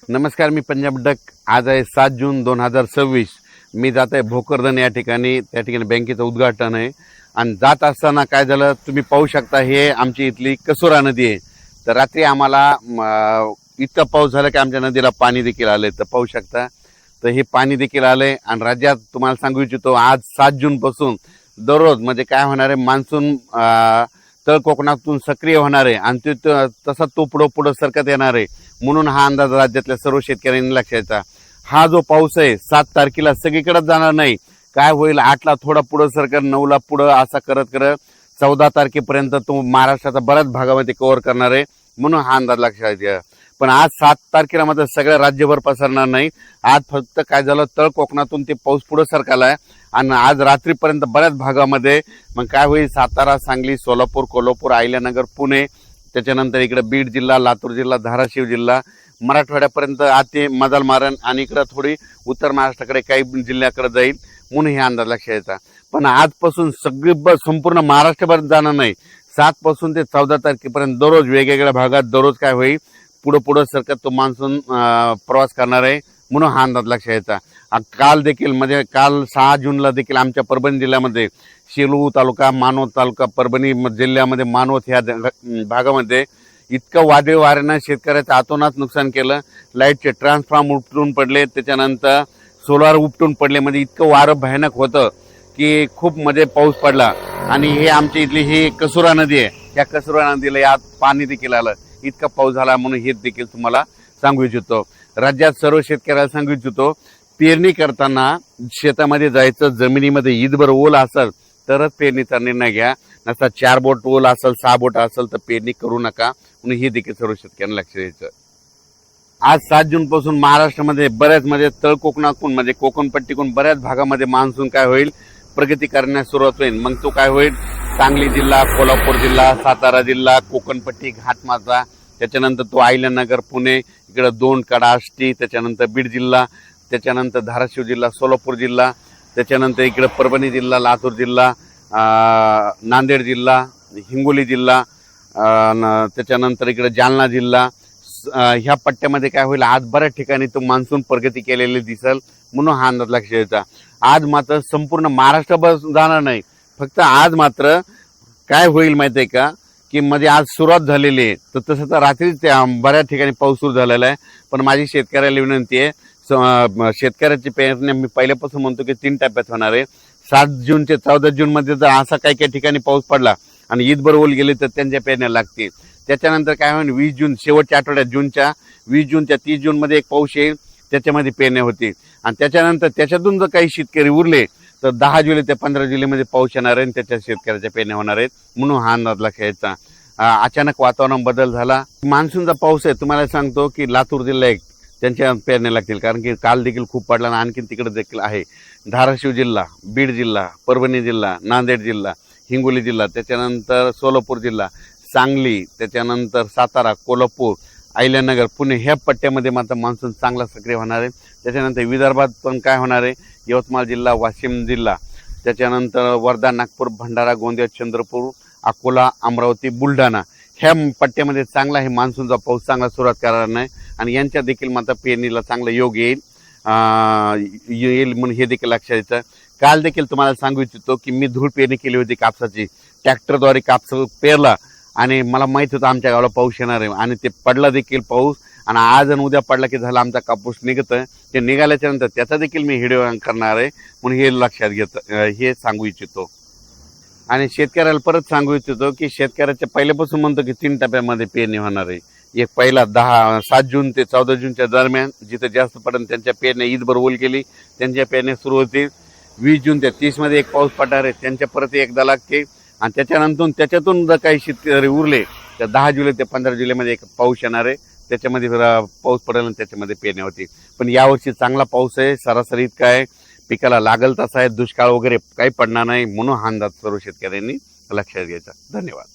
नमस्कार, मी पंजाब डक. आज आहे 7 जून 2026. मी जात आहे भोकरदन या ठिकाणी. त्या ठिकाणी बँकेचं उद्घाटन आहे आणि जात असताना काय झालं तुम्ही पाहू शकता. हे आमची इथली कसोरा नदी आहे. तर रात्री आम्हाला इतका पाऊस झाला की आमच्या नदीला पाणी देखील आले. तर पाहू शकता, तर हे पाणी देखील आले. आणि राज्यात तुम्हाला सांगू इच्छितो, आज 7 जून पासून दररोज म्हणजे काय होणार आहे, मान्सून तळ कोकणातून सक्रिय होणार आहे आणि तसा तो पुढं सरकत येणार आहे. म्हणून हा अंदाज राज्यातल्या सर्व शेतकऱ्यांनी लक्षात. हा जो पाऊस आहे 7 तारखेला सगळीकडे जाणार नाही. काय होईल, 8ला थोडा पुढं सरकत, 9ला पुढं, असा करत करत 14 तारखेपर्यंत तो महाराष्ट्राचा बऱ्याच भागामध्ये कव्हर करणार आहे. म्हणून हा अंदाज लक्षात घ्या. पण आज 7 तारखेला मात्र सगळ्या राज्यभर पसरणार नाही. आज फक्त काय झालं, तळ कोकणातून ते पाऊस पुढे सरकालाय आणि आज रात्रीपर्यंत बऱ्याच भागामध्ये मग काय होईल, सातारा, सांगली, सोलापूर, कोल्हापूर, अहिल्यानगर, पुणे, त्याच्यानंतर इकडे बीड जिल्हा, लातूर जिल्हा, धाराशिव जिल्हा, मराठवाड्यापर्यंत आते मदाल मारण आणि इकडे थोडी उत्तर महाराष्ट्राकडे काही जिल्ह्याकडे जाईल. म्हणून हे अंदाज लक्षात यायचा. पण आजपासून संपूर्ण महाराष्ट्रभर जाणार नाही. 7 पासून ते 14 तारखेपर्यंत दररोज वेगवेगळ्या भागात दररोज काय होईल, पुढं सरकत तो मान्सून प्रवास करणार आहे. म्हणून हा अंदाज लक्षात यायचा. काल देखील म्हणजे काल 6 जूनला देखील आमच्या परभणी जिल्ह्यामध्ये शेलू तालुका, मानवत तालुका, परभणी जिल्ह्यामध्ये मानवत ह्या भागामध्ये इतकं वादळी वाऱ्यानं शेतकऱ्याचं अतोनात नुकसान केलं. लाईटचे ट्रान्सफॉर्म उपटून पडले, त्याच्यानंतर सोलार उपटून पडले. म्हणजे इतकं वारं भयानक होतं की खूप मध्ये पाऊस पडला. आणि हे आमच्या इथली ही कसोरा नदी आहे. या कसोरा नदीला यात पाणी देखील आलं. इतका पाऊस झाला. म्हणून हे देखील तुम्हाला सांगू इच्छितो. राज्यात सर्व शेतकऱ्याला सांगू इच्छितो, पेरणी करताना शेतामध्ये जायचं, जमिनीमध्ये ईदभर ओल असेल तरच पेरणीचा निर्णय घ्या. नसता 4 बोट ओल असेल, 6 बोट असेल तर पेरणी करू नका. म्हणून हे देखील सर्व शेतकऱ्यांना लक्ष द्यायचं. आज 7 जून पासून महाराष्ट्रामध्ये बऱ्याच म्हणजे तळ कोकणातून म्हणजे कोकणपट्टीकडून बऱ्याच भागामध्ये मान्सून काय होईल, प्रगती करण्यास सुरुवात होईल. मग तो काय होईल, सांगली जिल्हा, कोल्हापूर जिल्हा, सातारा जिल्हा, कोकणपट्टी, घाटमाता, त्याच्यानंतर तो अहिल्यानगर, पुणे, इकडे 2 कडा, आष्टी, त्याच्यानंतर बीड जिल्हा, त्याच्यानंतर धाराशिव जिल्हा, सोलापूर जिल्हा, त्याच्यानंतर इकडे परभणी जिल्हा, लातूर जिल्हा, नांदेड जिल्हा, हिंगोली जिल्हा, त्याच्यानंतर इकडे जालना जिल्हा, ह्या पट्ट्यामध्ये काय होईल, आज बऱ्याच ठिकाणी तो मान्सून प्रगती केलेली दिसेल. म्हणून हा अंदाज लक्षात द्यायचा. आज मात्र संपूर्ण महाराष्ट्रभर जाणार नाही. फक्त आज मात्र काय होईल माहिती आहे का, की मध्ये आज सुरुवात झालेली आहे. तर तसं तर रात्रीच बऱ्याच ठिकाणी पाऊस सुरू झालेला आहे. पण माझी शेतकऱ्याला विनंती आहे, शेतकऱ्याची पेरणी मी पहिल्यापासून म्हणतो की 3 टप्प्यात होणार आहे. 7 जून ते 14 जून मध्ये जर असा काही ठिकाणी पाऊस पडला आणि ईदभर ओल गेले तर त्यांच्या पेरण्या लागतील. त्याच्यानंतर काय होईल, 20 जून शेवटच्या आठवड्यात, जूनच्या 20 जून त्या 30 जून मध्ये एक पाऊस येईल, त्याच्यामध्ये पेरण्या होतील. आणि त्याच्यानंतर त्याच्यातून जर काही शेतकरी उरले तर 10 जुलै ते 15 जुलैमध्ये पाऊस येणार आहे आणि त्याच्या शेतकऱ्याच्या पेरण्या होणार आहेत. म्हणून हा अंदाज लक्षात घ्यायचा. अचानक वातावरण बदल झाला. मान्सूनचा पाऊस आहे. तुम्हाला सांगतो की लातूर जिल्हा एक त्यांच्या पेरण्या लागतील, कारण की काल देखील खूप पडला आणि आणखी तिकडे देखील आहे. धाराशिव जिल्हा, बीड जिल्हा, परभणी जिल्हा, नांदेड जिल्हा, हिंगोली जिल्हा, त्याच्यानंतर सोलापूर जिल्हा, सांगली, त्याच्यानंतर सातारा, कोल्हापूर, अहिल्यानगर, पुणे ह्या पट्ट्यामध्ये मात्र मान्सून चांगला सक्रिय होणार आहे. त्याच्यानंतर विदर्भात पण काय होणार आहे, यवतमाळ जिल्हा, वाशिम जिल्हा, त्याच्यानंतर वर्धा, नागपूर, भंडारा, गोंदिया, चंद्रपूर, अकोला, अमरावती, बुलढाणा ह्या पट्ट्यामध्ये चांगला हे मान्सूनचा पाऊस चांगला सुरुवात करणार नाही. आणि यांच्या देखील मात्र पेरणीला चांगला योग येईल म्हणून हे देखील लक्षात येतं. काल देखील तुम्हाला सांगू इच्छितो की मी धूळ पेरणी केली होती कापसाची. ट्रॅक्टरद्वारे कापस पेरला आणि मला माहित होतं आमच्या गावाला पाऊस येणार आहे आणि ते पडला देखील पाऊस. आणि आज आणि उद्या पडला की झाला आमचा कापूस निघतं. ते निघाल्याच्या नंतर त्याचा देखील मी व्हिडिओ करणार आहे. म्हणून हे लक्षात घेतं, हे सांगू इच्छितो. आणि शेतकऱ्याला परत सांगू इच्छितो की शेतकऱ्याच्या पहिल्यापासून म्हणतो की 3 टप्प्यामध्ये पेरणी होणार आहे. एक पहिला 7 जून ते 14 जूनच्या दरम्यान जिथे जास्त पडेल त्यांच्या पेरण्या ईदभर ओल केली, त्यांच्या पेरण्या सुरू होतील. 20 जून ते 30 मध्ये एक पाऊस पडणार आहे, त्यांच्या परत एकदा लागते. आणि त्याच्यातून जर काही शेतकरी उरले तर 10 जुलै ते 15 जुलैमध्ये एक पाऊस येणार आहे. त्याच्यामध्ये पाऊस पडेल आणि त्याच्यामध्ये पेरण्या होतील. पण यावर्षी चांगला पाऊस आहे, सरासरी इतका आहे, पिकाला लागल तसा आहे, दुष्काळ वगैरे काही पडणार नाही. म्हणून हा अंदाज सर्व शेतकऱ्यांनी लक्षात घ्यायचा. धन्यवाद.